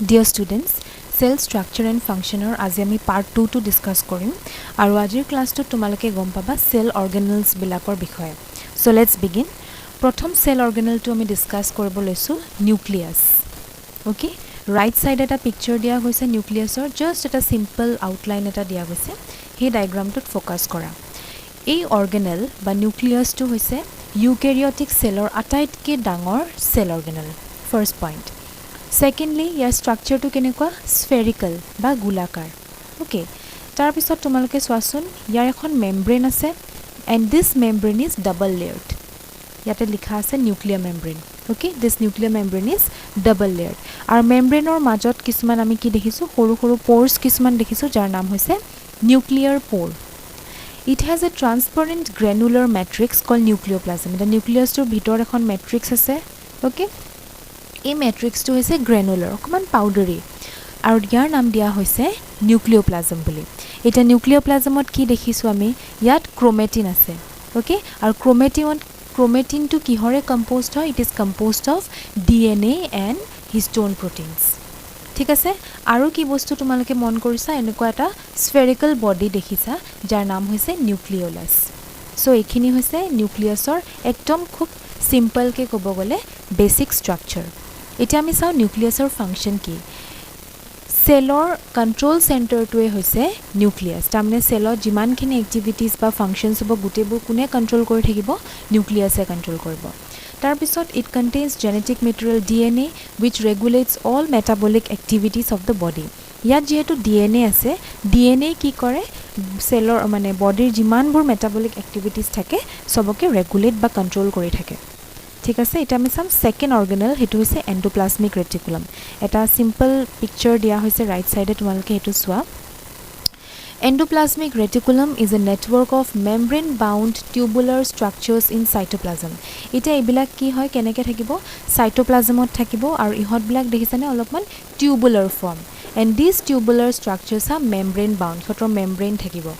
Dear students, cell structure and function আজি আমি part 2 to discuss কৰিম আৰু আজিৰ ক্লাছটো তোমালোকে গম পাবা cell organelles বিলাকৰ বিষয়ে so let's begin প্ৰথম cell organelle টো আমি ডিসকাস কৰিব লৈছো নিউক্লিয়াছ okay right side এটা পিকচাৰ দিয়া হৈছে নিউক্লিয়াছৰ just এটা simple outline এটা দিয়া হৈছে সেই ডায়াগ্ৰামটোত ফোকাস কৰা এই organelle বা নিউক্লিয়াছ টো হৈছে ইউকেৰিওটিক সেলৰ আটাইতকৈ ডাঙৰ cell organelle first point Secondly, your structure to kenekwa spherical ba gulakar. Okay. Tar pisot tomaloke swasun yar ekhon membrane ase and this membrane is double layered. Yate likha ase nuclear membrane. Okay, this nuclear membrane is double layered. Our membrane or majot kisman ami ki dekhisu horu pores kisman dekhisu jar naam hoise nuclear pore. It has a transparent granular matrix called nucleoplasm. The nucleus to bhitor ekhon matrix ase. Okay. এই ম্যাট্ৰিক্সটো হৈছে granular অকমান পাউডাৰী আৰু ইয়াৰ নাম দিয়া হৈছে nucleoplasm বুলি এটা নিউক্লিওপ্লাজমত কি দেখিছো আমি ইয়াত ক্ৰোমেটিন আছে ওকে আৰু ক্ৰোমেটিনটো কিহৰে কম্পোজড হয় it is composed of DNA and histone proteins ঠিক আছে আৰু কি বস্তু তোমালোকে মন কৰিছা এনেকুৱা এটা স্ফেৰিকেল বডি দেখিছা যাৰ নাম হৈছে নিউক্লিওলাছ সো এইখিনি হৈছে নিউক্লিয়াছৰ একদম খুব সিম্পল কে ক'ব গলে বেসিক স্ট্ৰাকচাৰ এটা আমি চাও নিউক্লিয়াছৰ ফাংশন কি সেলৰ কন্ট্ৰোল সেন্টাৰটোৱে হৈছে নিউক্লিয়াছ তাৰমানে সেলৰ যিমানখিনি এক্টিভিটিজ বা ফাংশনছ হ'ব গুটেবোৰ কোনে কন্ট্ৰোল কৰি থাকিব নিউক্লিয়াছে কন্ট্ৰোল কৰিব তাৰ পিছত it contains genetic material DNA which regulates all metabolic activities of the body ইয়াত যেহেতু ডিএনএ আছে ডিএনএ কি কৰে সেলৰ মানে বডিৰ যিমানবোৰ মেটাবলিক এক্টিভিটিজ থাকে সবকে ৰেগুলেট বা কন্ট্ৰোল কৰি থাকে ঠিক আছে এটা আমি সাম সেকেন্ড অৰ্গানেল হেতু হৈছে এন্ডোপ্লাজমিক ৰেটিকুলাম এটা সিম্পল পিকচাৰ দিয়া হৈছে ৰাইট সাইডে তোমালোকে হেতু সোৱা Endoplasmic reticulum is a network of membrane-bound tubular structures in cytoplasm. Ite ebilak ki hoy keneke thakibo cytoplasmot thakibo aru ihot bilak dehisane olopman tubular form and these tubular structures are membrane-bound. Hotor membrane thakibo.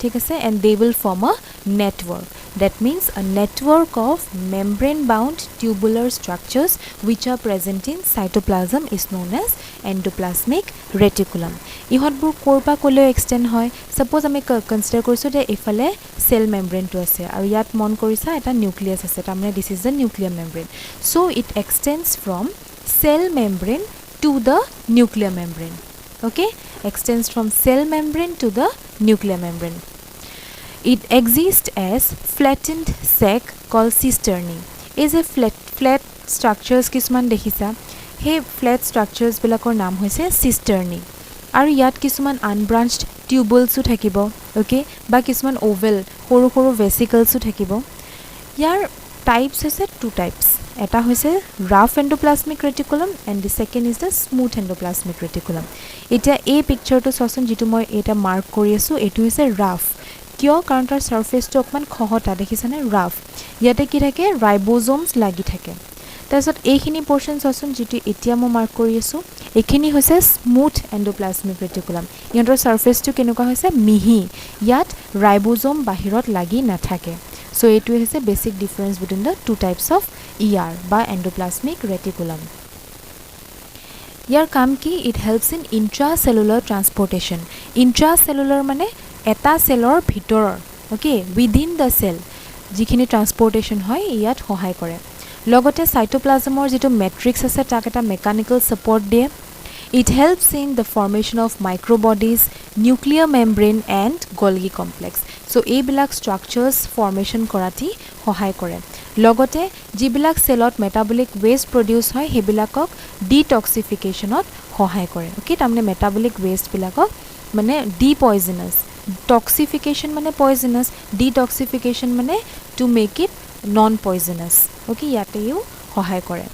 ঠিক আছে and they will form a network that means a network of membrane bound tubular structures which are present in cytoplasm is known as endoplasmic reticulum ihotbur korba kole extend hoy suppose ame consider korisu de ifale cell membrane to ase aru yat mon korisa eta nucleus ase tamne this is the nuclear membrane so it extends from cell membrane to the nuclear membrane okay extends from cell membrane to the nuclear membrane It exists as flattened sac called cisternae. Is a flat structures kisman dekhisa. He flat structures bilakor naam hoise cisternae. Aru yat kisman unbranched tubules u thakibo. Okay? Ba kisman oval horu vesicles u thakibo. Yar types hoise two types. Eta hoise rough endoplasmic reticulum and the second is the smooth endoplasmic reticulum. Eta a picture to sosun jitu moi eta mark kori asu etu hoise rough. কিয় কাৰণ তাৰ সাৰফেসটো অকমান খহটা দেখিছানে rough ইয়াতে কি থাকে ৰাইবোজোমছ লাগি থাকে তাৰছত এইখিনি পোৰশন সসন যেটি এতিয়া মই মাৰ্ক কৰি আছো এইখিনি হৈছে স্মুথ এন্ডোপ্লাজমিক ৰেটিকুলাম ইহঁতৰ সাৰফেসটো কেনেকুৱা হৈছে মিহি ইয়াত ৰাইবোজোম বাহিৰত লাগি নাথাকে সো এইটো হৈছে basic difference between the two types of ER বা এন্ডোপ্লাজমিক ৰেটিকুলাম ইয়াৰ কাম কি it helps in intracellular transportation intracellular মানে এটা সেলৰ ভিতৰৰ ওকে উইদিন দা সেল যিখিনি ট্ৰান্সপোৰ্টেশন হয় ইয়াত সহায় কৰে লগতে সাইটোপ্লাজমৰ যেটো ম্যাট্ৰিক্স আছে তাক এটা মেকানিক্যাল সাপোৰ্ট দিয়ে it helps in the formation of microbodies nuclear membrane and Golgi complex so এইবিলাক ষ্ট্ৰাকচাৰ্ছ ফৰ্মেশন কৰাতি সহায় কৰে লগতে যিবিলাক সেলত মেটাবলিক ওয়েষ্ট প্ৰডিউস হয় হেবিলাকক ডিটক্সিফিকেশনত সহায় কৰে ওকে তাৰমানে মেটাবলিক ওয়েষ্ট বিলাকক মানে ডিপয়জনাছ toxification mane poisonous detoxification mane to make it non poisonous okay yate you hohay kore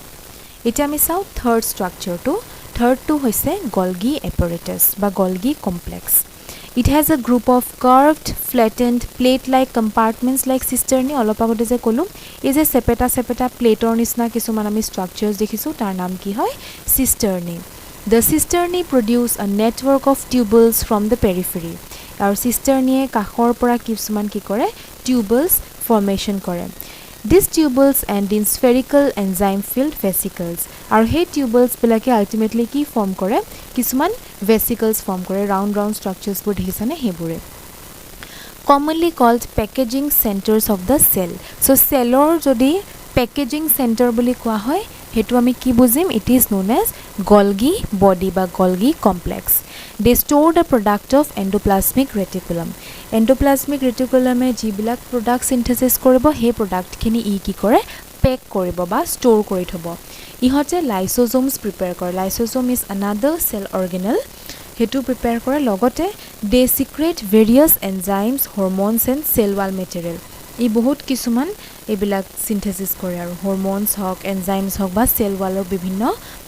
eta ami saw third structure to hoise golgi apparatus ba golgi complex it has a group of curved flattened plate like compartments like cisternae olopagote je kolum is a sepeta plate or nisna kisuman ami structures dekhisu tar naam ki hoy cisternae the cisternae produce a network of tubules from the periphery আৰু সিস্টাৰনিয়ে কাখৰ পৰা কিছুমান কি কৰে টিউবলছ formation কৰে These tubules end in spherical enzyme filled vesicles. Aru he tubules bilake ultimately ki form kore kisuman vesicles form kore round structures bur dekhisane hebure. Commonly called packaging centers of the cell. So cell or jodi packaging center boli koa hoy hetu ami ki bujim, it is known as Golgi body ba Golgi complex. They store the product of endoplasmic reticulum. Endoplasmic reticulum e jibilak product synthesis koribo he product khini ki kore pack koribo ba store kori thobo. Ihote lysosomes prepare kore. Lysosome is another cell organelle. Hetu prepare kore logote they secrete various enzymes, hormones and cell wall material. I বহুত কিছুমান এবিলাক synthesis কৰে আৰু হৰমোনস হক enzymes হক বা cell ওয়ালৰ বিভিন্ন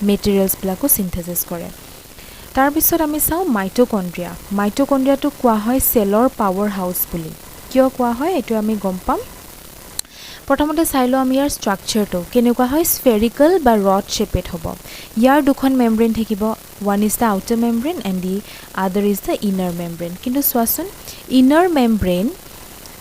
মেটেৰিয়েলস বিলাকো synthesis কৰে তাৰ পিছত আমি চাও মাইটোকন্ড্ৰিয়া মাইটোকন্ড্ৰিয়াটো কোৱা হয় সেলৰ পাৱাৰ হাউস বুলি কিয় কোৱা হয় এটো আমি গম পাম প্ৰথমতে চাইলো আমি ইয়াৰ স্ট্ৰাকচাৰটো কেনেকুৱা হয় স্ফেৰিকেল বা ৰড শেপেড হ'ব ইয়াৰ দুখন মেমব্ৰেন থাকিব one is the outer membrane and the other is the inner membrane কিন্তু সোৱাচোন inner membrane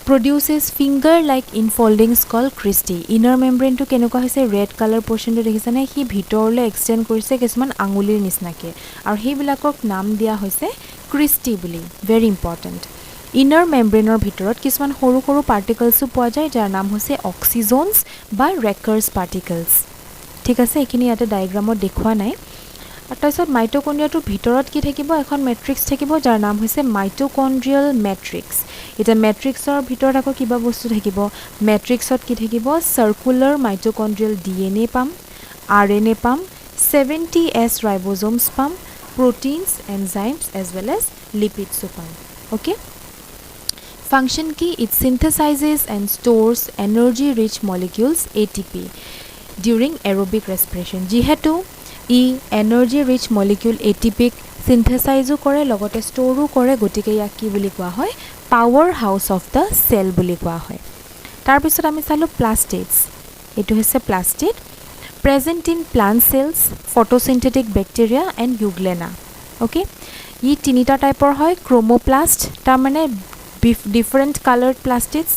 produces finger like infoldings called cristae. Inner membrane to কেনেকুৱা হৈছে red color portion to দেখিছানে হি ভিতৰলে এক্সটেন্ড কৰিছে কিছুমান আঙুলিৰ নিচিনাকে আৰু হি বিলাকক নাম দিয়া হৈছে cristae বুলি very important. Inner membraneৰ ভিতৰত কিছুমান সৰু সৰু particlesও পোৱা যায় যাৰ নাম হৈছে oxygens বা Raker's particles. ঠিক আছে এখিনি ইয়াতে ডায়াগ্ৰামত দেখুৱা নাই তাৰপিছত মাইটোকন্ড্ৰিয়াটোৰ ভিতৰত কি থাকিব এখন মেট্ৰিক্স থাকিব যাৰ নাম হৈছে মাইটোকন্ড্ৰিয়েল মেট্ৰিক্স এটা মেট্ৰিক্সৰ ভিতৰত আকৌ কিবা বস্তু থাকিব মেট্ৰিক্সত কি থাকিব সাৰ্কুলাৰ মাইটোকন্ড্ৰিয়েল ডিএনএ পাম আৰএনএ পাম 70s ৰাইবোজোমছ পাম proteins enzymes as well as lipids পাম okay function ki it synthesizes and stores energy rich molecules ATP during aerobic respiration jihetu E energy rich molecule এটিপিক সিনথেসাইজো কৰে লগতে ষ্টৰও কৰে গটিকে ইয়াক কি বুলি কোৱা হয় powerhouse of the cell বুলি কোৱা হয় তাৰ পিছত আমি চালো প্লাস্টিডস এটো হৈছে plastid present in plant cells photosynthetic bacteria and euglena okay ই তিনিটা টাইপৰ হয় ক্ৰোমোপ্লাস্ট তাৰ মানে different coloured plastids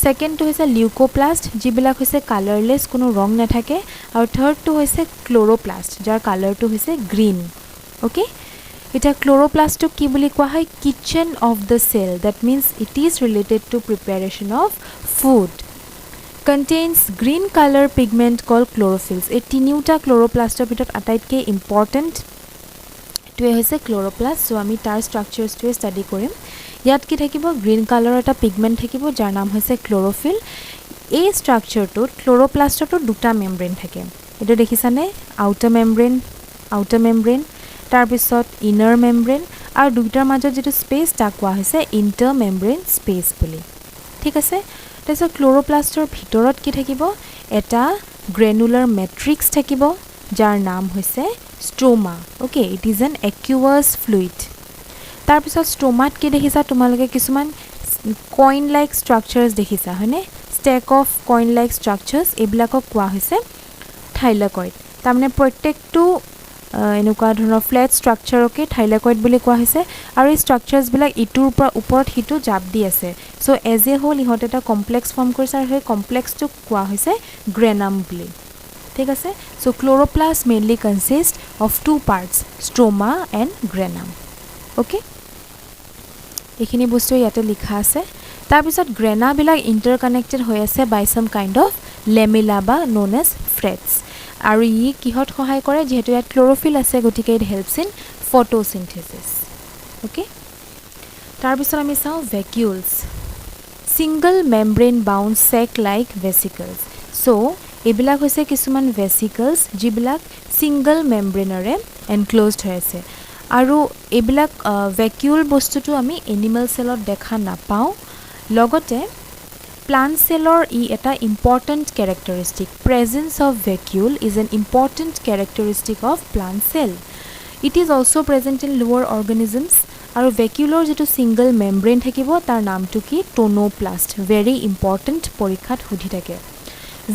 Second to hoise leucoplast jibilak hoise colorless kono rong na thake aru third to hoise chloroplast jar color to hoise green okay eta chloroplast to ki boli koa hoy kitchen of the cell that means it is related to preparation of food contains green color pigment called chlorophylls e tiniuta chloroplast er bitot ataitke important to hoise chloroplast so ami tar structures to study korim ইয়াত কি থাকিব green colour এটা pigment থাকিব যাৰ নাম হৈছে chlorophyll এই স্ট্ৰাকচাৰটো ক্লোৰোপ্লাষ্টটো দুটা মেমব্ৰেন থাকে এটো দেখিছানে আউটাৰ মেমব্ৰেন তাৰ পিছত ইনাৰ মেমব্ৰেন আৰু দুটাৰ মাজত যেটো স্পেস তা কোৱা হৈছে ইন্টাৰ মেমব্ৰেন স্পেস বুলি ঠিক আছে তাৰপিছত ক্লোৰোপ্লাষ্টৰ ভিতৰত কি থাকিব এটা গ্ৰেনুলাৰ মেট্ৰিক্স থাকিব যাৰ নাম হৈছে stroma okay it is an aqueous fluid তাৰ পিছত স্টোমাট কি দেখিছা তোমালোকে কিছুমান কইন লাইক স্ট্ৰাকচাৰস দেখিছা হয়নে স্টেক অফ কইন লাইক স্ট্ৰাকচাৰস এবিলাকক কোৱা হৈছে থাইলাকয়েড তাৰ মানে প্ৰত্যেকটো এনেকুৱা ধৰণৰ ফ্ল্যাট স্ট্ৰাকচাৰকে থাইলাকয়েড বুলি কোৱা হৈছে আৰু এই স্ট্ৰাকচাৰস বিলাক ইটোৰ ওপৰত হিটো জাপ দি আছে সো এজ এ হোল ইহত এটা কমপ্লেক্স ফৰ্ম কৰিছে আৰু সেই কমপ্লেক্সটো কোৱা হৈছে গ্ৰেনাম বুলি ঠিক আছে so chloroplast mainly consist of two parts stroma and granum okay এখিনি বস্তু ইয়াতে লিখা আছে তাৰ পিছত গ্ৰেনা বিলাক ইন্টাৰকানেক্টেড হৈ আছে বাই সাম কাইন্ড অফ লেমিলা বা নোন এজ ফ্ৰেটস আৰু ই কিহত সহায় কৰে যেহেতু ইয়াত ক্লোৰোফিল আছে গটিকে it helps in photosynthesis okay তাৰ পিছত আমি চাও ভ্যাকুউলস সিঙ্গল মেমব্ৰেন বাউন্ড সেক লাইক ভেসিকলস সো এবিলাক হৈছে কিছুমান ভেসিকলস যিবিলাক সিঙ্গল মেমব্ৰেনৰে এনক্লোজড হৈ আছে আৰু এবিলাক ভ্যাকুউল বস্তুটো আমি এনিমেল সেলত দেখা নাপাও লগতে প্লান্ট সেলৰ ই এটা important characteristic presence of vacuole is an important characteristic of plant cell it is also present in lower organisms আৰু ভ্যাকুউলৰ যেটো সিঙ্গল মেমব্ৰেন থাকিব তাৰ নামটো কি টোনোপ্লাষ্ট ভেৰি ইম্পৰ্টেন্ট পৰীক্ষাত সুধি থাকে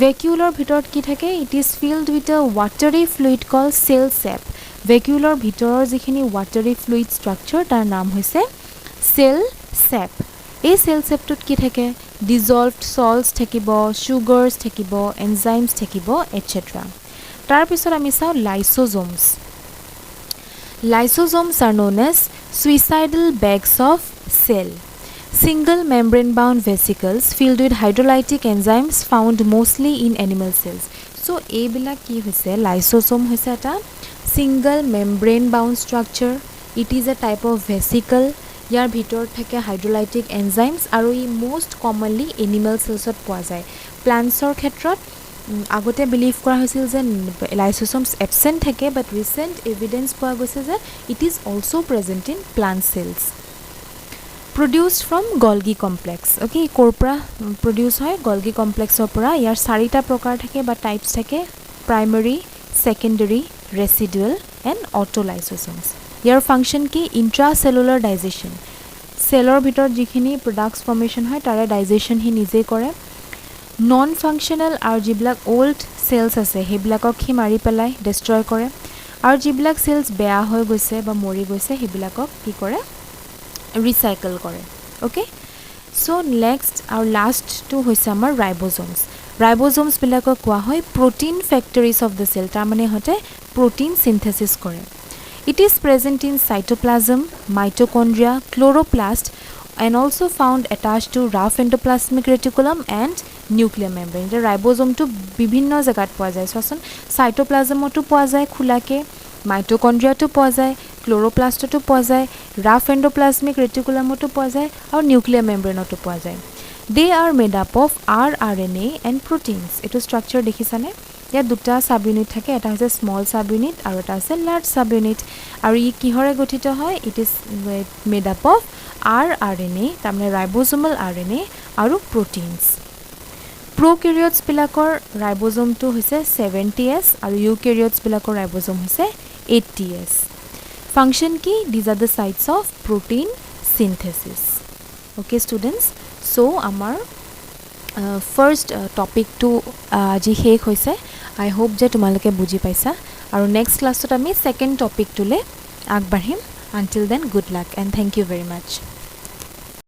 ভ্যাকুউলৰ ভিতৰত কি থাকে it is filled with a ওয়াটাৰী fluid call cell সেপ ভ্যাকুউলৰ ভিতৰৰ যিখিনি ওয়াটাৰী ফ্লুইড স্ট্ৰাকচাৰ তাৰ নাম হৈছে সেল সেপ এই সেল সেপটোত কি থাকে dissolved salts থাকিব, sugars থাকিব, enzymes থাকিব, etc. তাৰ পিছত আমি চাও lysosomes. Lysosomes are known as suicidal bags of cell. Single membrane bound vesicles filled with hydrolytic enzymes found mostly in animal cells. So এইবিলা কি হৈছে lysosome হৈছে এটা single membrane bound structure. It is a type of vesicle. ইয়াৰ ভিতৰত থাকে hydrolytic enzymes আৰু ই most commonly animal cellsত পোৱা যায়. Plantsৰ ক্ষেত্ৰত আগতে বিলিভ কৰা হৈছিল যে lysosomes absent থাকে, but recent evidence পোৱা গৈছে যে it is also present in plant cells. Produced from Golgi complex. Okay, corpora produce hoy Golgi complex opera. Yar sarita prokar thake ba types thake: primary, secondary, residual and autolysosomes. Yar function ki intracellular digestion. Cellular bhitor jikhini products formation hoy tare digestion hi nije kore. Non functional ar jiblak old cells ase heblakok hi mari pelai destroy kore. Ar jiblak cells beya hoy goise ba mori goise heblakok ki kore recycle kore. Okay, so next our last two hoise amar ribosomes. Ribosomes bilako koa hoy protein factories of the cell, tar mane hote protein synthesis kore. It is present in cytoplasm, mitochondria, chloroplast and also found attached to rough endoplasmic reticulum and nuclear membrane. The ribosome to bibhinno jagat poa jay. So cytoplasm to poa jay khulake, mitochondria to poa jay, chloroplast to poa jay, rough endoplasmic reticulum to poa jay or nuclear membrane to poa jay. They are made up of rRNA and proteins. Eto structure dekhisane ya duta subunit thake, eta hoise small subunit aru eta hoise large subunit aru I kihore gothito hoy, it is made up of rRNA tamne ribosomal RNA aru proteins. Prokaryotes bilakor ribosome to hoise 70s aru eukaryotes bilakor ribosome hoise 80s. Function ki these are the sites of protein synthesis. Okay students, so amar first topic to aji hek hoise. I hope je tumaloke buji paisa aru next class tot ami second topic to le agbahim. Until then, good luck and thank you very much.